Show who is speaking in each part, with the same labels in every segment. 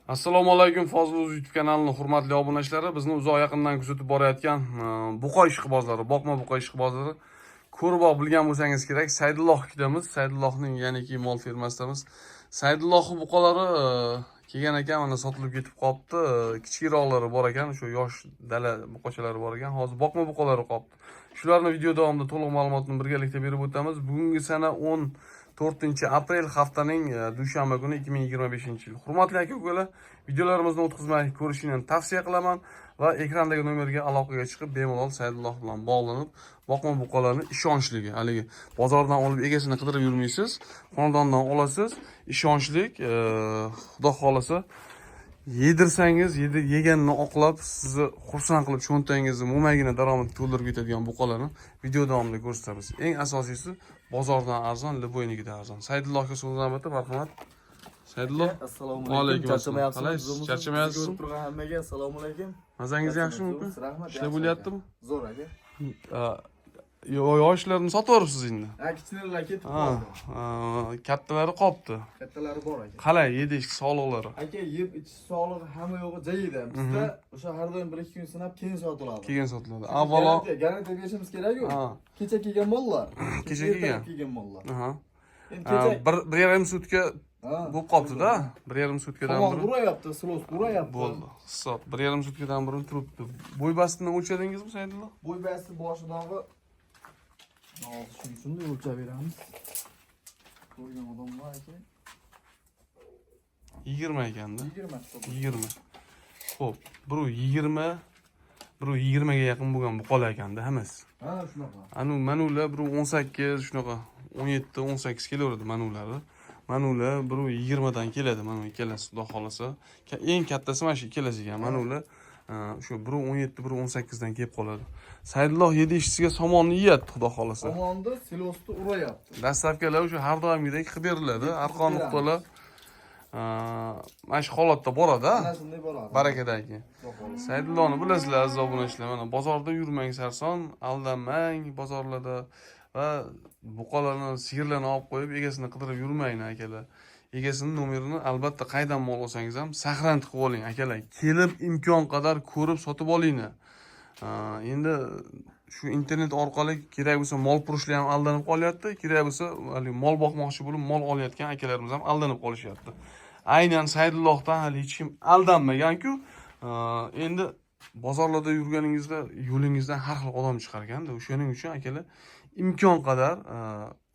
Speaker 1: Assalomu alaykum, Fozil YouTube kanalining hurmatli obunachilari. Bizni uzoq yaqindan kuzatib borayotgan buqa ishqibozlari, boqma buqa ishqibozlari ko'riboq bilgan bo'lsangiz kerak. Saydulloh kidamiz. Saydullohning yaniki mol fermasidamiz. Saydulloh buqalari kelgan ekan, mana sotilib ketib qolibdi. Kichikroqlari bor ekan, o'sha yosh dala buqachalari bor ekan. Hozir boqma buqalari qolibdi. Shularni video davomida to'liq ma'lumotni birgalikda berib o'tamiz. Bugungi sana 14-aprel haftaning dushanba kuni 2025-yil. Hurmatli aka-ukalar, videolarimizni o'tkazmay ko'rishingni tavsiya qilaman va ekrandagi nomerga aloqaga chiqib, bemalol Saydulloh bilan bog'lanib, boqma buqalarni ishonchligi, haligi bozordan olib egasini qidirib yurmaysiz, xonadondan olasiz, ishonchlik, xudo xolasa yedirsangiz, yeganini oqlab, sizni xursand qilib cho'ntagingizni mo'magina daromad to'ldirib ketadigan buqalarni video davomida ko'rsatamiz. Eng asosiysi bozordan arzon, liboynikidan arzon. Saydullohga so'z navbati, marhamat. Saydulloh,
Speaker 2: assalomu
Speaker 1: alaykum.
Speaker 2: Charchamayapsizmi?
Speaker 1: Charchamayapsizmi?
Speaker 2: Turgan hammaga assalomu alaykum.
Speaker 1: Mazangiz yaxshimi?
Speaker 2: Rahmat.
Speaker 1: Ishlar bo'lyaptimi?
Speaker 2: Zo'r aka.
Speaker 1: Yoshlarni sotib yuboribsiz endi.
Speaker 2: Kichiklar ketib qoldi.
Speaker 1: Kattalari qolibdi.
Speaker 2: Kattalari bor aka.
Speaker 1: Qalay, yedish sog'liqlari?
Speaker 2: Aka, yeb ichish sog'lig'i hamma yo'g'i joyida. Bizda o'sha har doim 1-2 kun sinab keyin sotiladi.
Speaker 1: Keyin sotiladi. Avvalo
Speaker 2: garantiya berishimiz kerak-ku. Kecha kelgan mollar.
Speaker 1: Kecha kelgan
Speaker 2: mollar.
Speaker 1: Endi kecha 1,5 sutka bo'lib qolibdi-da. 1,5 sutkadan biri.
Speaker 2: Urayapti, silos urayapti.
Speaker 1: Bo'ldi. Hisob 1,5 sutkadan biri turibdi. Bo'y bastini o'lchadingizmi, Saydulloh?
Speaker 2: Bo'y basti boshidagi shunday o'lchab beramiz. Ko'rgan odamlar aka.
Speaker 1: 20 ekanda.
Speaker 2: 20.
Speaker 1: Xo'p, biri 20, biri 20 ga yaqin bo'lgan buqalar ekanda hammasi.
Speaker 2: Ha, shunaqa.
Speaker 1: Manular biri 18 shunaqa 17-18 kelaveradi manulari. Manular biri 20 dan keladi, mana ikkalasi xudo xolasa. Eng kattasi mana shu ikkalasi ekan. Manular shu biri 17, biri 18 dan kelib qoladi. Saydulloh yedishisiga somonni yeyapti, xudo xolasa.
Speaker 2: Somonni silosni urayapti.
Speaker 1: Dastlabkilar o'sha har doimgidek qilib beriladi. Arqon nuqtalar mana shu holatda boradi.
Speaker 2: Mana shunday boradi.
Speaker 1: Barakadagi. Saydullohni bilasizlar, aziz obunachilar. Mana bozorda yurmang sarson, aldanmang bozorlarda va buqalarni, sigirlarni olib qo'yib egasini qidirib yurmang akalar. Egasini nomerini albatta qaydan mol olsangiz ham saqlanib qilib oling akalar. Kelib imkon qadar ko'rib sotib olinglar. Endi shu internet orqali kerak bo'lsa mol purishlar ham aldanib qolyapti, kerak bo'lsa hali mol boqmoqchi bo'lib mol olayotgan akalarimiz ham aldanib qolishyapti. Aynan Saydullohdan hali hech kim aldanmagan-ku. Endi bozorlarda yurganingizda yo'lingizdan har xil odam chiqar ekanda. O'shaning uchun akalar imkon qadar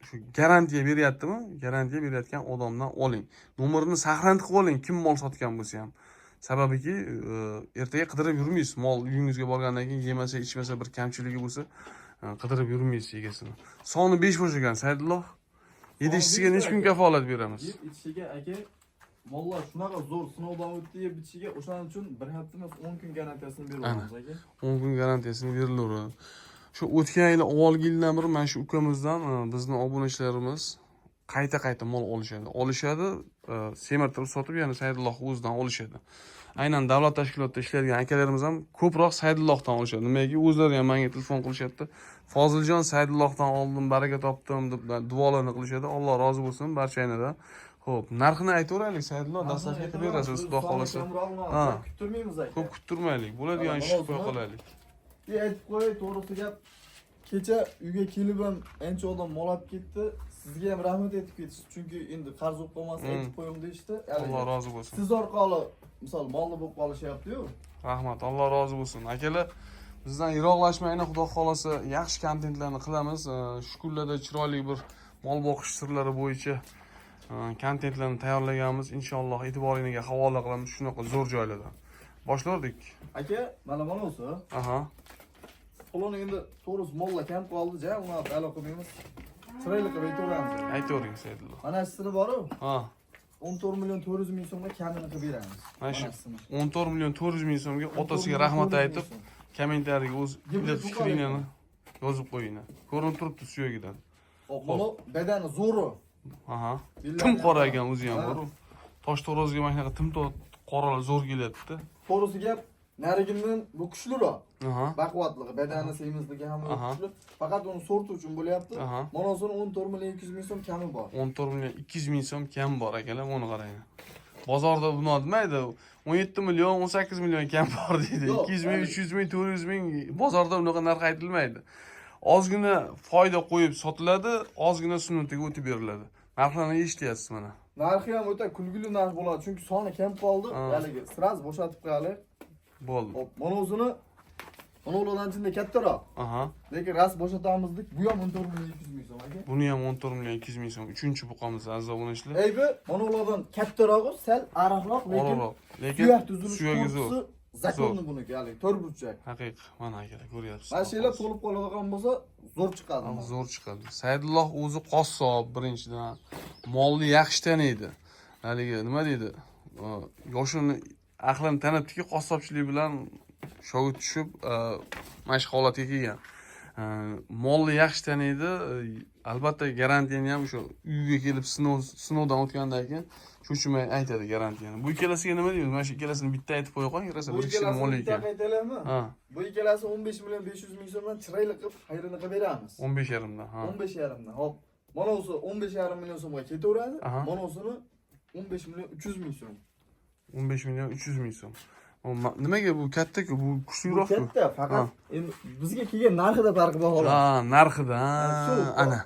Speaker 1: shu garantiya beryaptimi? Garantiya berayotgan odamdan oling. Nomerini saqlanib qilib oling, kim mol sotgan bo'lsa ham. Sababiki ertaga qidirib yurmaysiz. Mol uyingizga borgandan keyin yemasa, ichmasa bir kamchiligi bo'lsa, qidirib yurmaysiz egasini. Soni 5 bosh ekan Saydulloh. Yedishisiga necha kun kafolat beramiz?
Speaker 2: Yeb ichishiga aka, mollar shunaqa zo'r sinovdan o'tdi yeb ichishiga, o'shaning uchun bir hafta emas 10 kun garantiyasini beramiz aka. 10
Speaker 1: kun garantiyasini berilaveradi. Shu o'tgan yil avvalgi yildan beri mana shu ukamizdan bizning obunachilarimiz qayta mol olishadi, semirtirib sotib, yana Saydulloh o'zidan olishadi. Aynan davlat tashkilotida ishlaydigan akalarimiz ham ko'proq Saydullohdan olishadi. Nimaga? O'zlari ham menga telefon qilishyapti. Foziljon, Saydullohdan oldim, baraka topdim deb duolarni qilishadi. Alloh rozi bo'lsin barchangizdan. Xo'p, narxini aytaveraylik Saydulloh, dastlabki aytib berasiz, xudo xolasa.
Speaker 2: Kuttirmaymiz aka.
Speaker 1: Ko'p kuttirmaylik, bo'ladigan ishni qo'ya qolaylik.
Speaker 2: Aytib qo'yay, to'g'risi gap. Kecha uyga kelib ham ancha odam mol olib ketdi. Sizga ham rahmat aytib ketish, chunki endi qarz bo'lib qolmasa aytib qo'ying deyishdi.
Speaker 1: Alloh rozi bo'lsin.
Speaker 2: Siz orqali misol molli bo'lib qolishyapti-yu.
Speaker 1: Rahmat, Alloh rozi bo'lsin. Akalar, bizdan yiroqlashmayni, xudo xolasa yaxshi kontentlarni qilamiz. Shu kunlarda chiroyli bir mol boqish sirlari bo'yicha kontentlarni tayyorlaganmiz. Inshaalloh e'tiboringizga havola qilamiz shunaqa zo'r joylardan. Boshlardik. Aka,
Speaker 2: mana bo'lsa. Qo'lini endi to'g'risi mollar kam qoldi-ja, uni alo qilmaymiz. Chiroyli qilib aytaveramiz.
Speaker 1: Aytavering Saydulloh.
Speaker 2: Mana shusini bor-ku. 14 million 400 ming so'mga kamini qilib beramiz.
Speaker 1: Mana shu 14 million 400 ming so'mga otasiga rahmat aytib, kommentariyaga o'z fikringizni yozib qo'yinglar. Ko'rinib turibdi suyagidan.
Speaker 2: Mana badani zo'ri.
Speaker 1: Tim qora ekan o'zi ham bor. Tosh to'rozga mana shunaqa tim qoralar zo'r kelyapti.
Speaker 2: To'g'risi gap, narigindan bu kuchliroq. Baquvvatligi, badani semizligi ham kuchli. Faqat uni sorti uchun bo'lyapti. Mana so'ng 14 million 200 ming so'm kami bor.
Speaker 1: 14 million 200 ming so'm kam bor akalar, uni qarang. bozorda buni demaydi. 17 million, 18 million kam bor deydi.
Speaker 2: Yo'q,
Speaker 1: 200 ming, 300 ming, 400 ming bozorda unaqa narx aytilmaydi. Ozgina foyda qo'yib sotiladi, ozgina sunnatiga o'tib beriladi. Narxlarni eshityapsiz mana.
Speaker 2: Narxi ham o'ta kulgili narx bo'ladi, chunki soni kam qoldi. Haligi sraz bo'shatib qo'yaylik.
Speaker 1: Bo'ldi.
Speaker 2: Hop, mana o'zini ulardan ichida kattaroq.
Speaker 1: Aha.
Speaker 2: Lekin rast bo'shatamizdik. Bu ham 14 million 200 ming so'm aka.
Speaker 1: Buni ham 14 million 200 ming so'm. 3-buqamiz aziz obunachilar.
Speaker 2: Eybi, mana ulardan kattarog'i sal ariqroq, lekin suyak tuzilish korpusi zakonni buniki, ya'ni 4 burchak.
Speaker 1: Haqiqiy, mana akalar ko'ryapsiz.
Speaker 2: Mashinalar to'lib qoladigan bo'lsa, zo'r chiqadi.
Speaker 1: Zo'r chiqadi. Saidulloh o'zi qassob birinchidan. Molni yaxshi taniydi. Haligi nima deydi? Yoshini aqlini tanibdiki, qassobchilik bilan shogird tushib, mashq holatiga kelgan. Molni yaxshi taniydi. Albatta garantiyani ham o'sha uyga kelib sinovdan o'tgandan keyin cho'chimay aytadi garantiyani. Bu ikkalasiga nima deymiz? Mana shu ikkalasini bitta aytib qo'ya qo'ying, rosa bir kishi molli ekan.
Speaker 2: Aytalarmi? Bu ikkalasi 15 million 500 ming so'mdan chiroyli qilib xayrini qilib beramiz.
Speaker 1: 15,5 dan, ha.
Speaker 2: 15,5 dan. Hop. Mana o'zi 15,5 million so'mga ketaveradi. Mana o'zini 15 million 300 ming so'm.
Speaker 1: 15 million 300 ming so'm. Nimaga bu katta-ku, bu kuchliroq-ku.
Speaker 2: Katta, faqat endi bizga kelgan narxida farqi bor xolos.
Speaker 1: Ha, narxida. Ana.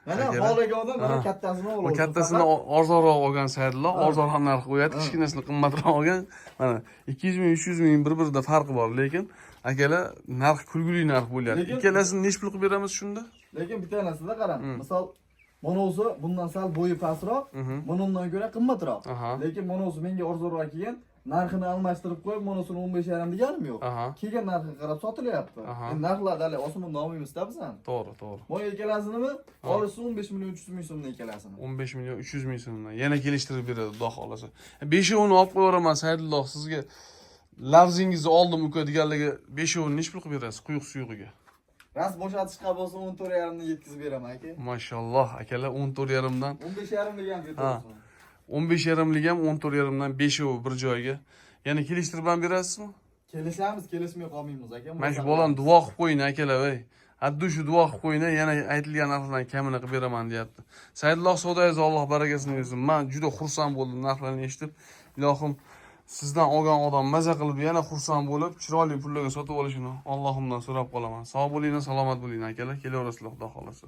Speaker 2: Mana holiga odam mana kattasini oladi.
Speaker 1: Bu kattasini arzonroq olgan Saidulloh, arzonroq narx qo'yadi, kichkinasini qimmatroq olgan. Mana 200 ming, 300 ming bir-birida farqi bor, lekin akalar narx kulgili narx bo'lyapti. Ikkalasini nech pul qilib beramiz shunda?
Speaker 2: Lekin bittanasida qarang. Misol mana o'zi bundan sal bo'yi pastroq, bundan ko'ra qimmatroq. Lekin mana o'zi menga arzonroq kelgan. Narxini almashtirib qo'yib, monosini 15,5 deganim yo'q. Kelgan narxiga qarab sotilyapti. Endi narxlar hali osmon nomimizda bizdan.
Speaker 1: To'g'ri, to'g'ri.
Speaker 2: Bu ikkalasini olishsa 15 million 300 ming so'mdan ikkalasini.
Speaker 1: 15 million 300 ming so'mdan. Yana kelishtirib beradi, Xudo xolasa. 5'ini olib qo'yaveraman Saidulloh, sizga lavzingizni oldim uka deganligi 5'ini nech pul qilib berasiz quyuq suyug'iga?
Speaker 2: Rast bo'shatishga bo'lsa 14,5 dan yetkazib beraman aka.
Speaker 1: Mashalloh, akalar 14,5 dan.
Speaker 2: 15,5 degan berdim.
Speaker 1: 15,5lik ham 14,5 dan 5'i bir joyga. Yana kelishtirib ham berasizmi?
Speaker 2: Kelishamiz, kelishmay qolmaymiz aka.
Speaker 1: Mana shu bolani duo qilib qo'ying akalar, ey. Haddu shu duo qilib qo'ying, yana aytilgan narxdan kamini qilib beraman deyapti. Saidulloh savdoyingiz Alloh barakasini bersin. Men juda xursand bo'ldim narxlarni eshitib. Ilohim sizdan olgan odam maza qilib yana xursand bo'lib, chiroyli pullarga sotib olishini Allohimdan so'rab qolaman. Sog' bo'linglar, salomat bo'linglar akalar. Kelaverasizlar Xudo xolasa.